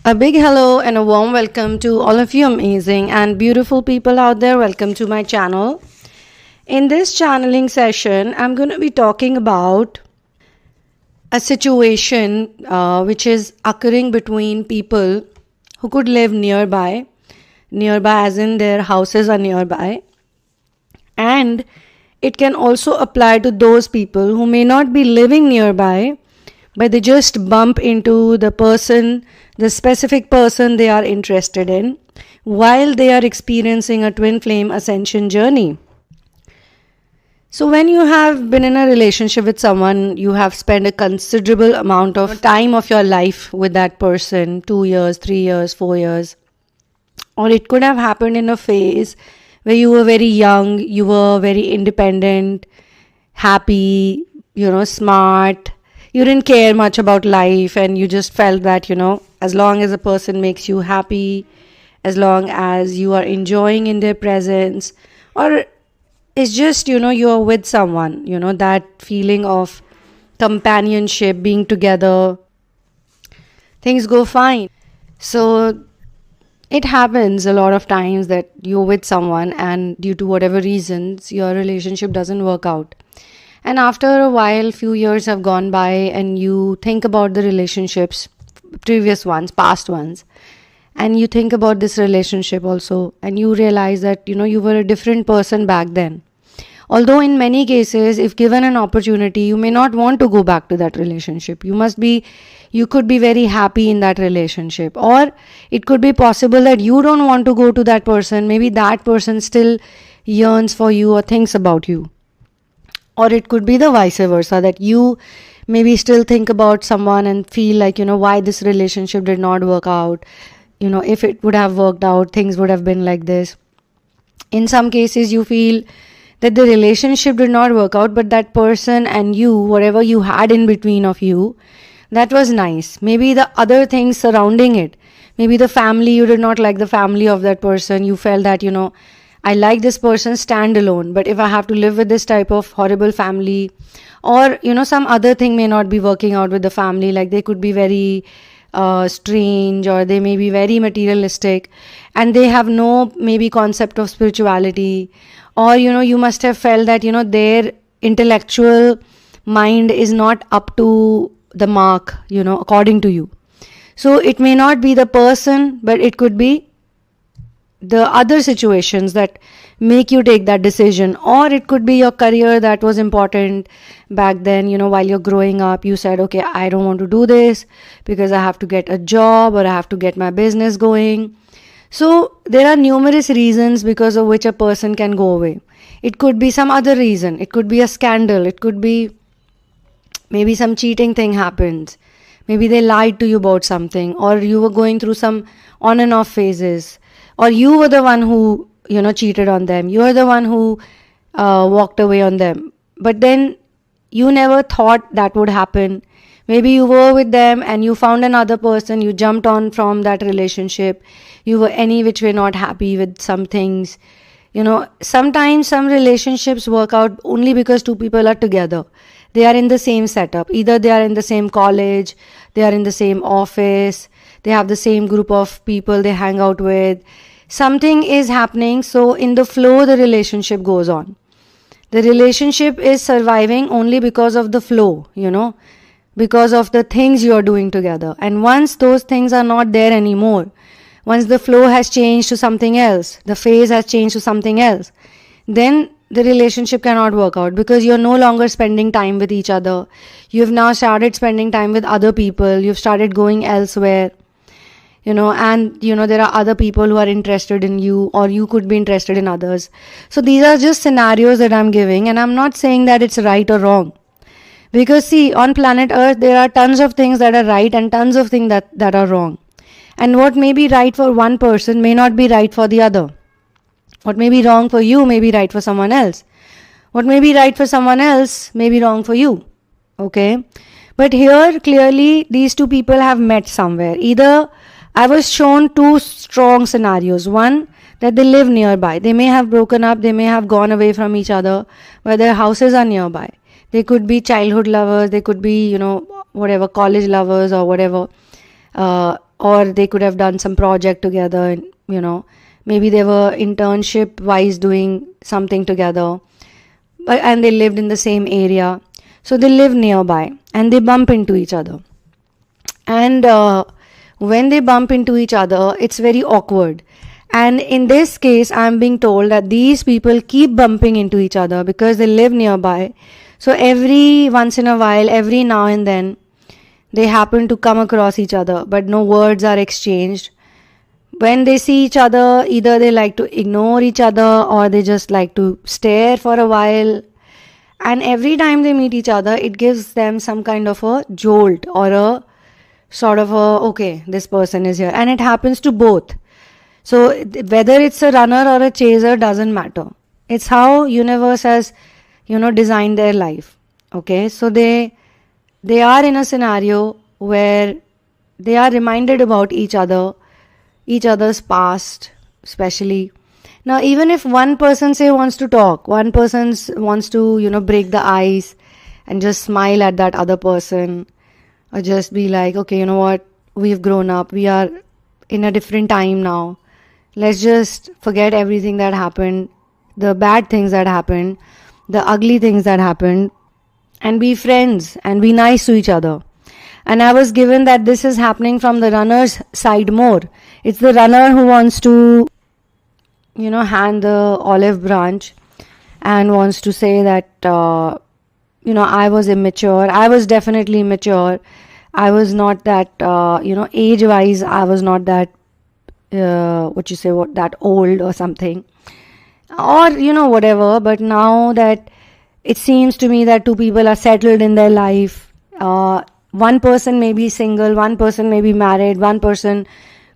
A big hello and a warm welcome to all of you amazing and beautiful people out there. Welcome to my channel. In this channeling session, I'm going to be talking about a situation which is occurring between people who could live nearby as in their houses are nearby, and it can also apply to those people who may not be living nearby, but they just bump into the specific person they are interested in while they are experiencing a twin flame ascension journey. So when you have been in a relationship with someone, you have spent a considerable amount of time of your life with that person, 2 years, 3 years, 4 years. Or it could have happened in a phase where you were very young, you were very independent, happy, smart. You didn't care much about life and you just felt that, as long as a person makes you happy, as long as you are enjoying in their presence, or it's just, you're with someone, that feeling of companionship, being together, things go fine. So it happens a lot of times that you're with someone and due to whatever reasons, your relationship doesn't work out. And after a while, few years have gone by and you think about the relationships, previous ones, past ones, and you think about this relationship also, and you realize that, you were a different person back then. Although in many cases, if given an opportunity, you may not want to go back to that relationship. You could be very happy in that relationship. Or it could be possible that you don't want to go to that person. Maybe that person still yearns for you or thinks about you. Or it could be the vice versa, that you maybe still think about someone and feel like, why this relationship did not work out. If it would have worked out, things would have been like this. In some cases, you feel that the relationship did not work out, but that person and you, whatever you had in between of you, that was nice. Maybe the other things surrounding it, maybe the family, you did not like the family of that person. You felt that, I like this person standalone, but if I have to live with this type of horrible family, or, some other thing may not be working out with the family, like they could be very strange, or they may be very materialistic, and they have no maybe concept of spirituality. Or, you must have felt that, their intellectual mind is not up to the mark, according to you. So it may not be the person, but it could be the other situations that make you take that decision. Or it could be your career that was important back then, while you're growing up. You said, okay, I don't want to do this because I have to get a job or I have to get my business going. So there are numerous reasons because of which a person can go away. It could be some other reason. It could be a scandal. It could be maybe some cheating thing happens. Maybe they lied to you about something, or you were going through some on and off phases, or you were the one who, cheated on them. You are the one who walked away on them. But then you never thought that would happen. Maybe you were with them and you found another person, you jumped on from that relationship. You were any which way not happy with some things. Sometimes some relationships work out only because two people are together. They are in the same setup. Either they are in the same college, they are in the same office, they have the same group of people they hang out with. Something is happening, so in the flow, the relationship goes on. The relationship is surviving only because of the flow, because of the things you are doing together. And once those things are not there anymore, once the flow has changed to something else, the phase has changed to something else, then the relationship cannot work out because you're no longer spending time with each other. You've now started spending time with other people. You've started going elsewhere, and, there are other people who are interested in you, or you could be interested in others. So these are just scenarios that I'm giving, and I'm not saying that it's right or wrong. Because see, on planet Earth, there are tons of things that are right and tons of things that are wrong. And what may be right for one person may not be right for the other. What may be wrong for you may be right for someone else. What may be right for someone else may be wrong for you. Okay? But here, clearly, these two people have met somewhere. Either I was shown two strong scenarios. One, that they live nearby. They may have broken up, they may have gone away from each other, but their houses are nearby. They could be childhood lovers, they could be, whatever, college lovers or whatever. or they could have done some project together, maybe they were internship wise doing something together, and they lived in the same area. So they live nearby and they bump into each other. And when they bump into each other, it's very awkward. And in this case, I'm being told that these people keep bumping into each other because they live nearby. So every once in a while, every now and then, they happen to come across each other, but no words are exchanged. When they see each other, either they like to ignore each other or they just like to stare for a while. And every time they meet each other, it gives them some kind of a jolt or a sort of a, okay, this person is here. And it happens to both. So whether it's a runner or a chaser doesn't matter. It's how universe has, designed their life. Okay, so they are in a scenario where they are reminded about each other's past, especially. Now, even if one person wants to talk, one person wants to, break the ice and just smile at that other person, or just be like, okay, you know what, we've grown up, we are in a different time now. Let's just forget everything that happened, the bad things that happened, the ugly things that happened, and be friends and be nice to each other. And I was given that this is happening from the runner's side more. It's the runner who wants to, hand the olive branch and wants to say that, I was immature. I was definitely immature. I was not that, age-wise, I was not that, that old or something. Or, whatever. But now that it seems to me that two people are settled in their life, one person may be single, one person may be married, one person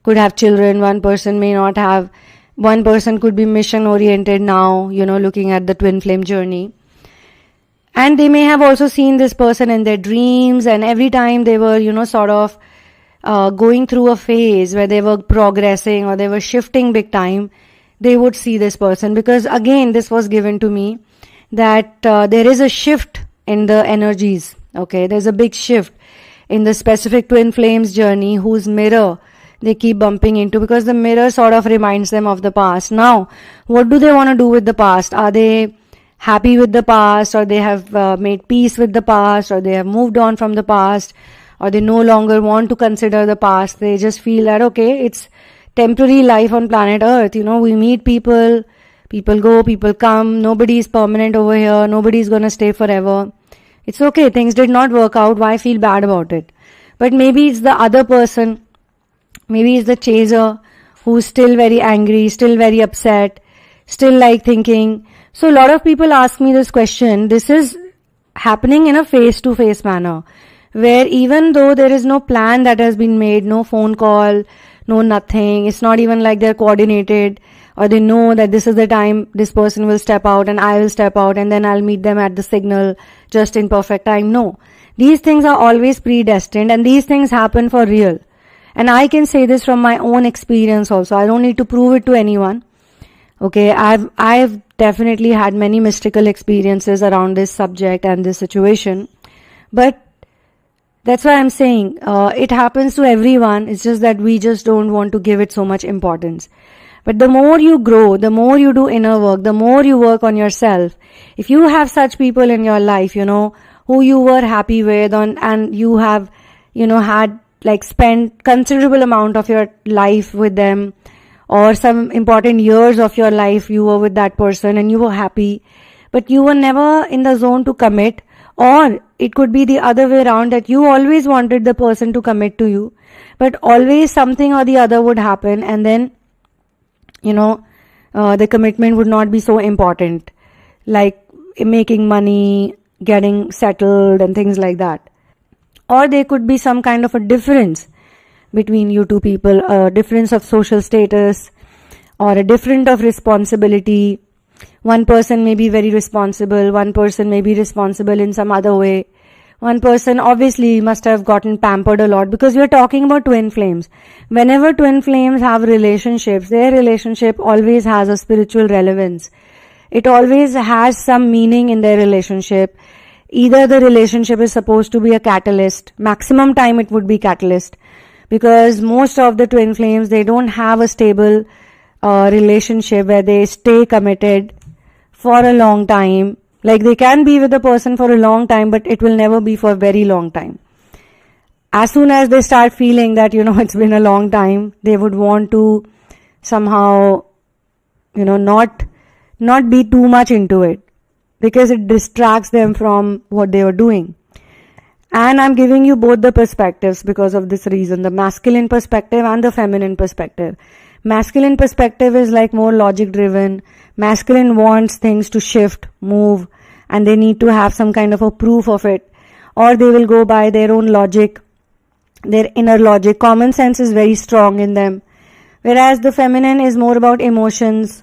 could have children, one person may not have, one person could be mission oriented now, looking at the twin flame journey. And they may have also seen this person in their dreams, and every time they were, sort of going through a phase where they were progressing or they were shifting big time, they would see this person. Because again, this was given to me that there is a shift in the energies. Okay, there's a big shift in the specific twin flames journey whose mirror they keep bumping into, because the mirror sort of reminds them of the past. Now, what do they want to do with the past? Are they happy with the past, or they have made peace with the past, or they have moved on from the past, or they no longer want to consider the past? They just feel that, okay, it's temporary life on planet Earth. We meet people go, people come, nobody is permanent over here, nobody is going to stay forever. It's okay, things did not work out, why feel bad about it? But maybe it's the other person, maybe it's the chaser who's still very angry, still very upset, still like thinking. So a lot of people ask me this question. This is happening in a face-to-face manner, where even though there is no plan that has been made, no phone call, no nothing, it's not even like they're coordinated, or they know that this is the time this person will step out and I will step out and then I'll meet them at the signal just in perfect time. No. These things are always predestined, and these things happen for real. And I can say this from my own experience also. I don't need to prove it to anyone. Okay, I've definitely had many mystical experiences around this subject and this situation. But that's why I'm saying it happens to everyone. It's just that we just don't want to give it so much importance. But the more you grow, the more you do inner work, the more you work on yourself. If you have such people in your life, who you were happy with and you have, had spent considerable amount of your life with them, or some important years of your life you were with that person and you were happy, but you were never in the zone to commit. Or it could be the other way around, that you always wanted the person to commit to you, but always something or the other would happen, and then the commitment would not be so important, like making money, getting settled and things like that. Or there could be some kind of a difference between you two people, a difference of social status, or a difference of responsibility. One person may be very responsible, one person may be responsible in some other way. One person obviously must have gotten pampered a lot, because we are talking about twin flames. Whenever twin flames have relationships, their relationship always has a spiritual relevance. It always has some meaning in their relationship. Either the relationship is supposed to be a catalyst, maximum time it would be catalyst, because most of the twin flames, they don't have a stable relationship where they stay committed for a long time. Like they can be with a person for a long time, but it will never be for a very long time. As soon as they start feeling that, it's been a long time, they would want to somehow, not be too much into it, because it distracts them from what they were doing. And I'm giving you both the perspectives because of this reason, the masculine perspective and the feminine perspective. Masculine perspective is like more logic driven. Masculine wants things to shift, move, and they need to have some kind of a proof of it, or they will go by their own logic, their inner logic. Common sense is very strong in them. Whereas the feminine is more about emotions,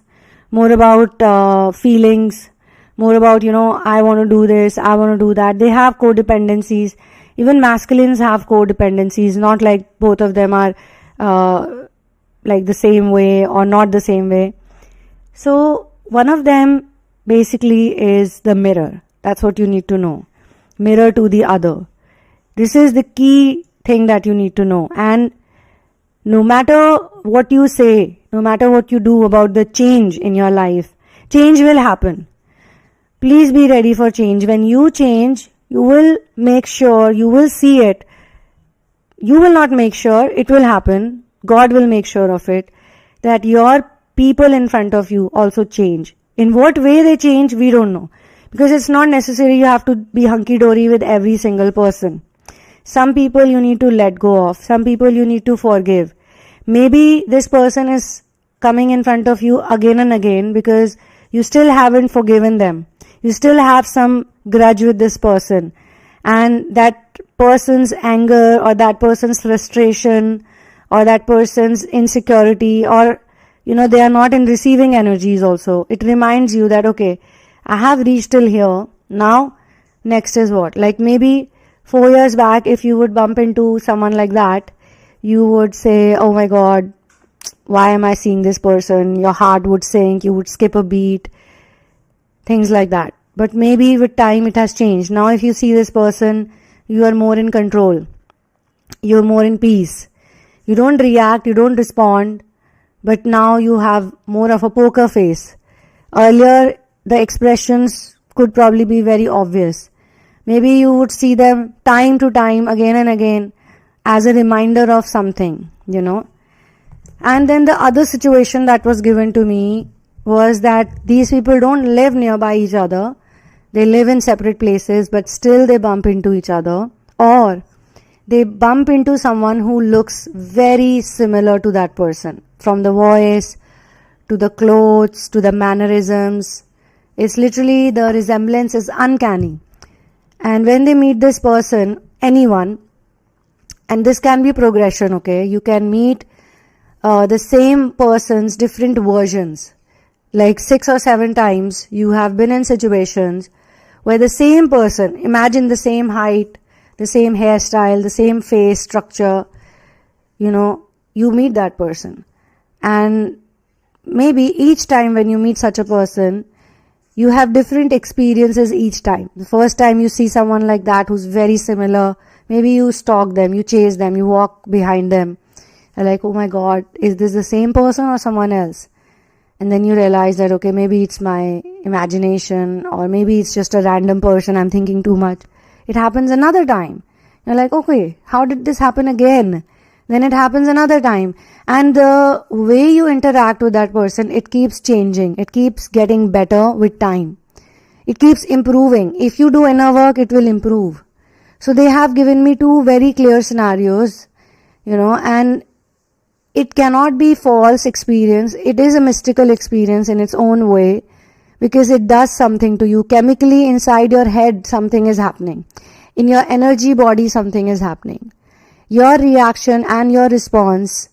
more about feelings, more about, I want to do this, I want to do that. They have codependencies. Even masculines have codependencies, not like both of them are like the same way or not the same way. So one of them basically is the mirror. That's what you need to know. Mirror to the other. This is the key thing that you need to know. And no matter what you say, no matter what you do about the change in your life, change will happen. Please be ready for change. When you change, you will make sure, you will see it. You will not make sure, it will happen. God will make sure of it, that your people in front of you also change. In what way they change, we don't know. Because it's not necessary you have to be hunky-dory with every single person. Some people you need to let go of. Some people you need to forgive. Maybe this person is coming in front of you again and again because you still haven't forgiven them. You still have some grudge with this person. And that person's anger or that person's frustration or that person's insecurity, or they are not in receiving energies also. It reminds you that, okay, I have reached till here. Now, next is what? Like maybe 4 years back, if you would bump into someone like that, you would say, oh my God, why am I seeing this person? Your heart would sink, you would skip a beat, things like that. But maybe with time it has changed. Now if you see this person, you are more in control. You're more in peace. You don't react, you don't respond, but now you have more of a poker face. Earlier, the expressions could probably be very obvious. Maybe you would see them time to time, again and again, as a reminder of something, And then the other situation that was given to me was that these people don't live nearby each other. They live in separate places, but still they bump into each other. Or they bump into someone who looks very similar to that person. From the voice, to the clothes, to the mannerisms. It's literally, the resemblance is uncanny. And when they meet this person, anyone, and this can be progression, okay? You can meet the same person's different versions. Like 6 or 7 times you have been in situations where the same person, imagine the same height, the same hairstyle, the same face structure, you meet that person. And maybe each time when you meet such a person, you have different experiences each time. The first time you see someone like that who's very similar, maybe you stalk them, you chase them, you walk behind them. You're like, oh my God, is this the same person or someone else? And then you realize that, okay, maybe it's my imagination, or maybe it's just a random person, I'm thinking too much. It happens another time. You're like, okay, how did this happen again? Then it happens another time. And the way you interact with that person, it keeps changing. It keeps getting better with time. It keeps improving. If you do inner work, it will improve. So they have given me 2 very clear scenarios, and it cannot be false experience. It is a mystical experience in its own way, because it does something to you. Chemically inside your head, something is happening. In your energy body, something is happening. Your reaction and your response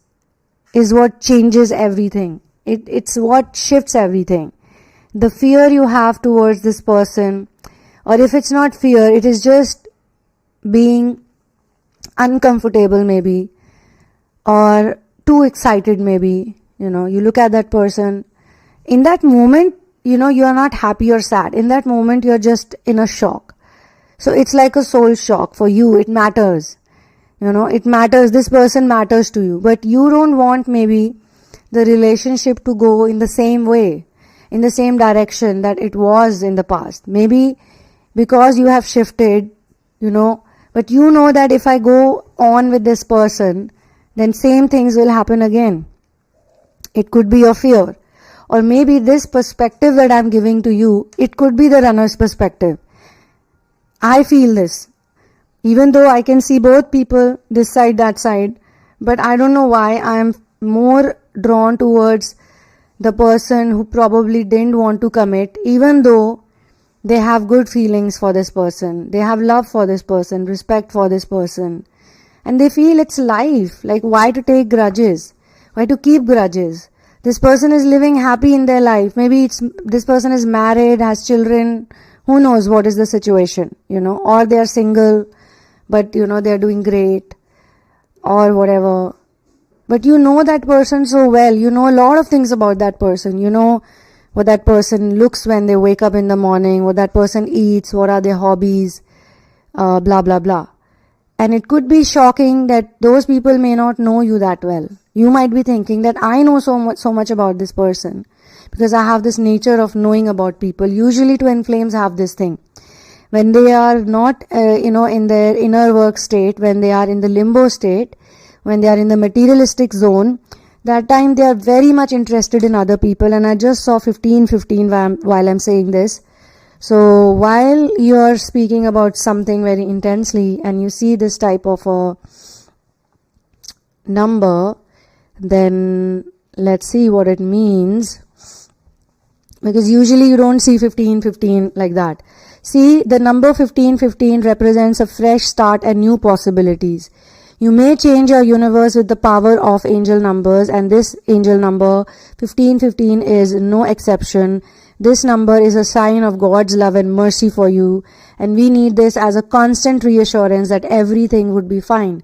is what changes everything. It's what shifts everything. The fear you have towards this person, or if it's not fear, it is just being uncomfortable maybe, or too excited maybe. You look at that person. In that moment, you are not happy or sad. In that moment, you're just in a shock. So it's like a soul shock for you. It matters. It matters, this person matters to you, but you don't want maybe the relationship to go in the same way, in the same direction that it was in the past. Maybe because you have shifted, but that if I go on with this person, then same things will happen again. It could be your fear. Or maybe this perspective that I'm giving to you, it could be the runner's perspective. I feel this. Even though I can see both people, this side, that side, but I don't know why I am more drawn towards the person who probably didn't want to commit, even though they have good feelings for this person, they have love for this person, respect for this person, and they feel it's life. Like, why to take grudges? Why to keep grudges? This person is living happy in their life. Maybe this person is married, has children, who knows what is the situation, or they are single, but they are doing great, or whatever. But that person so well, a lot of things about that person, what that person looks when they wake up in the morning, what that person eats, what are their hobbies, blah blah blah. And it could be shocking that those people may not know you that well. You might be thinking that I know so much about this person, because I have this nature of knowing about people. Usually twin flames have this thing. When they are not, in their inner work state, when they are in the limbo state, when they are in the materialistic zone, that time they are very much interested in other people. And I just saw 15-15 while I'm saying this. So while you are speaking about something very intensely and you see this type of a number, then let's see what it means. Because usually you don't see 15-15 like that. See, the number 15-15 represents a fresh start and new possibilities. You may change your universe with the power of angel numbers, and this angel number 15-15 is no exception. This number is a sign of God's love and mercy for you, and we need this as a constant reassurance that everything would be fine.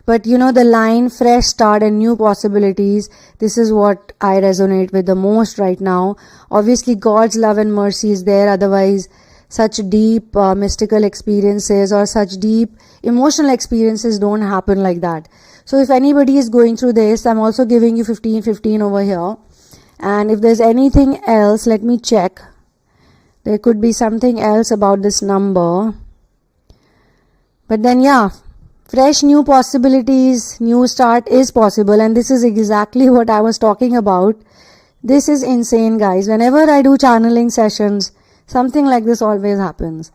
But the line fresh start and new possibilities, this is what I resonate with the most right now. Obviously God's love and mercy is there, otherwise such deep mystical experiences or such deep emotional experiences don't happen like that. So if anybody is going through this, I'm also giving you 15-15 over here. And if there's anything else, let me check. There could be something else about this number. But then fresh new possibilities, new start is possible, and this is exactly what I was talking about. This is insane, guys. Whenever I do channeling sessions, something like this always happens.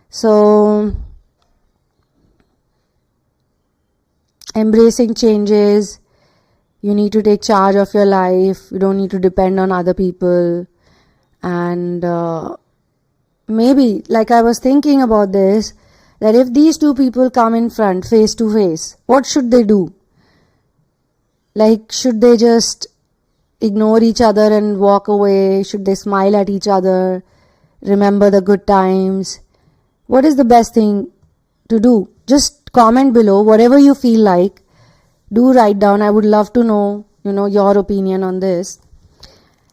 So, embracing changes, you need to take charge of your life, you don't need to depend on other people. And maybe, like I was thinking about this, that if these two people come in front, face to face, what should they do? Like, should they just ignore each other and walk away? Should they smile at each other? Remember the good times? What is the best thing to do? Just comment below, whatever you feel like. Do write down. I would love to know, your opinion on this.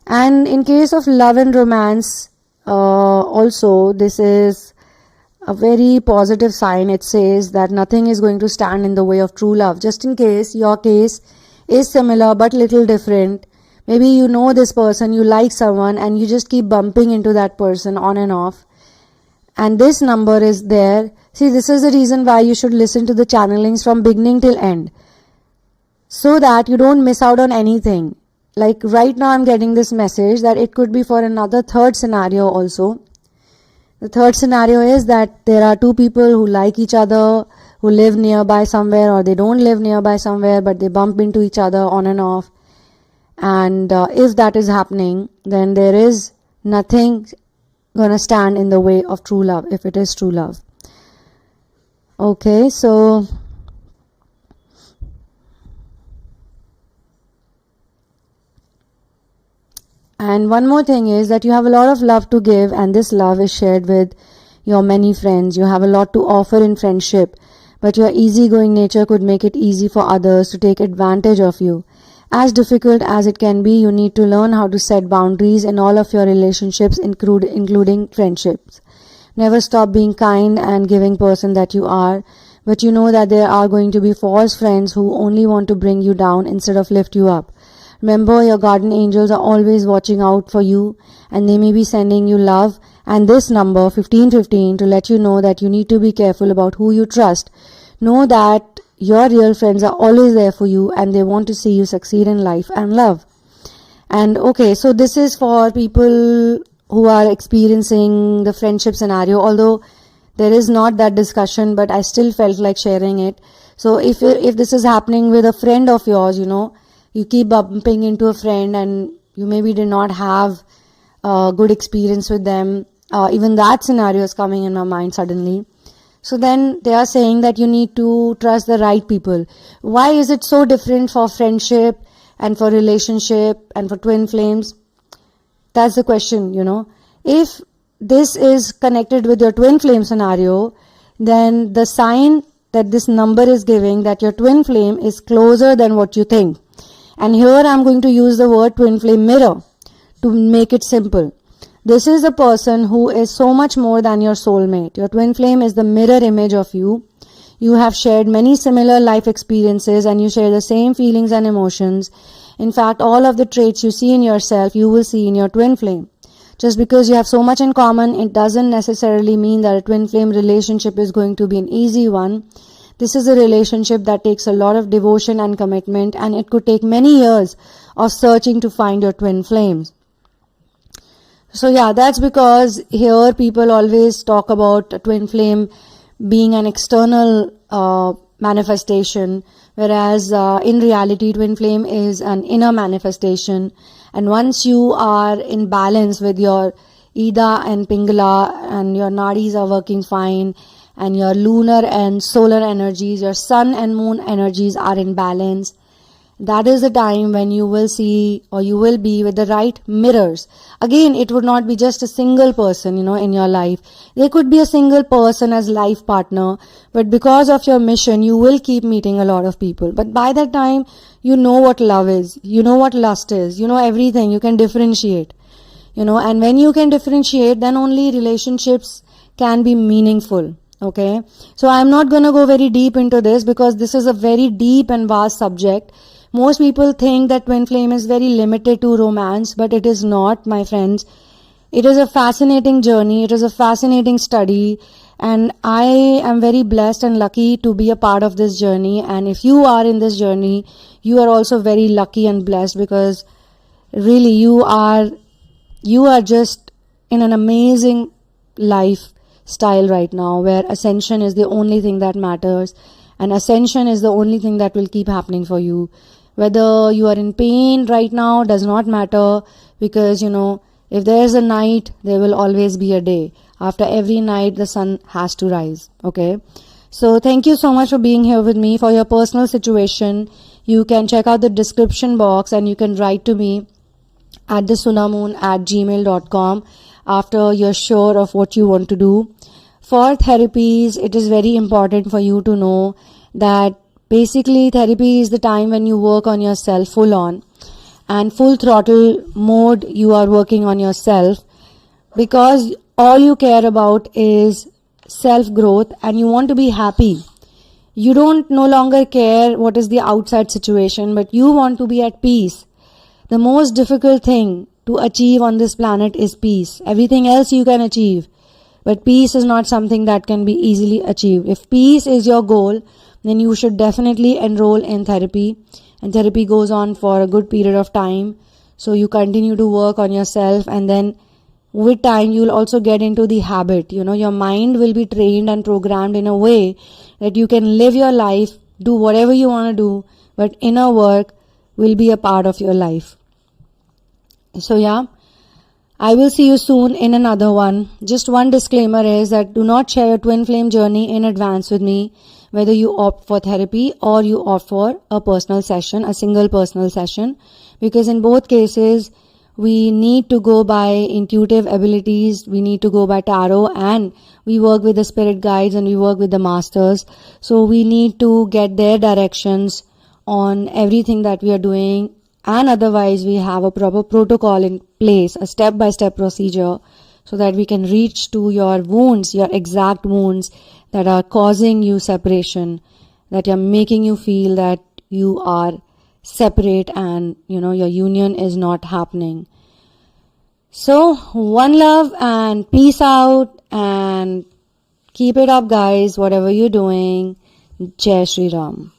And in case of love and romance, also, this is a very positive sign. It says that nothing is going to stand in the way of true love. Just in case your case is similar but little different. Maybe you know this person, you like someone, and you just keep bumping into that person on and off. And this number is there. See, this is the reason why you should listen to the channelings from beginning till end, so that you don't miss out on anything. Like right now I'm getting this message that it could be for another third scenario also. The third scenario is that there are two people who like each other, who live nearby somewhere, or they don't live nearby somewhere, but they bump into each other on and off. And if that is happening, then there is nothing gonna stand in the way of true love, if it is true love. Okay, so and one more thing is that you have a lot of love to give, and this love is shared with your many friends. You have a lot to offer in friendship, but your easygoing nature could make it easy for others to take advantage of you. As difficult as it can be, you need to learn how to set boundaries in all of your relationships, including friendships. Never stop being kind and giving person that you are. but you know that there are going to be false friends who only want to bring you down instead of lift you up. Remember, your guardian angels are always watching out for you, and they may be sending you love and this number 1515 to let you know that you need to be careful about who you trust. Know that your real friends are always there for you, and they want to see you succeed in life and love. And okay, so this is for people who are experiencing the friendship scenario, although there is not that discussion, but I still felt like sharing it. So if this is happening with a friend of yours, you keep bumping into a friend and you maybe did not have a good experience with them. Even that scenario is coming in my mind suddenly. So then they are saying that you need to trust the right people. Why is it so different for friendship and for relationship and for twin flames? That's the question, If this is connected with your twin flame scenario, then the sign that this number is giving that your twin flame is closer than what you think. And here I'm going to use the word twin flame mirror to make it simple. This is a person who is so much more than your soulmate. Your twin flame is the mirror image of you. You have shared many similar life experiences and you share the same feelings and emotions. In fact, all of the traits you see in yourself, you will see in your twin flame. Just because you have so much in common, it doesn't necessarily mean that a twin flame relationship is going to be an easy one. This is a relationship that takes a lot of devotion and commitment, and it could take many years of searching to find your twin flames. So yeah, that's because here people always talk about a twin flame being an external manifestation, whereas in reality, twin flame is an inner manifestation. And once you are in balance with your Ida and Pingala and your nadis are working fine, and your lunar and solar energies, your sun and moon energies are in balance, that is the time when you will see or you will be with the right mirrors. Again, it would not be just a single person, in your life. There could be a single person as life partner, but because of your mission, you will keep meeting a lot of people. But by that time, you know what love is, you know what lust is, you know everything, you can differentiate, and when you can differentiate, then only relationships can be meaningful. Okay, so I'm not going to go very deep into this because this is a very deep and vast subject. Most people think that twin flame is very limited to romance, but it is not, my friends. It is a fascinating journey. It is a fascinating study, and I am very blessed and lucky to be a part of this journey. And if you are in this journey, you are also very lucky and blessed, because really you are just in an amazing lifestyle right now, where ascension is the only thing that matters, and ascension is the only thing that will keep happening for you. Whether you are in pain right now does not matter, because if there is a night, there will always be a day. After every night, the sun has to rise. Okay, so thank you so much for being here with me. For your personal situation, you can check out the description box and you can write to me at the sunamoon@gmail.com after you're sure of what you want to do. For therapies, it is very important for you to know that basically therapy is the time when you work on yourself full on, and full throttle mode you are working on yourself, because all you care about is self growth and you want to be happy. You don't no longer care what is the outside situation, but you want to be at peace. The most difficult thing to achieve on this planet is peace. Everything else you can achieve, but peace is not something that can be easily achieved. If peace is your goal, then you should definitely enroll in therapy, and therapy goes on for a good period of time. So you continue to work on yourself, and then with time you'll also get into the habit. Your mind will be trained and programmed in a way that you can live your life, do whatever you want to do, but inner work will be a part of your life. So yeah, I will see you soon in another one. Just one disclaimer is that do not share your twin flame journey in advance with me, whether you opt for therapy or you opt for a personal session, a single personal session, because in both cases, we need to go by intuitive abilities, we need to go by tarot, and we work with the spirit guides and we work with the masters. So we need to get their directions on everything that we are doing, and otherwise we have a proper protocol in place, a step-by-step procedure, so that we can reach to your wounds, your exact wounds that are causing you separation, that are making you feel that you are separate and your union is not happening. So one love and peace out, and keep it up guys, whatever you're doing. Jai Shri Ram.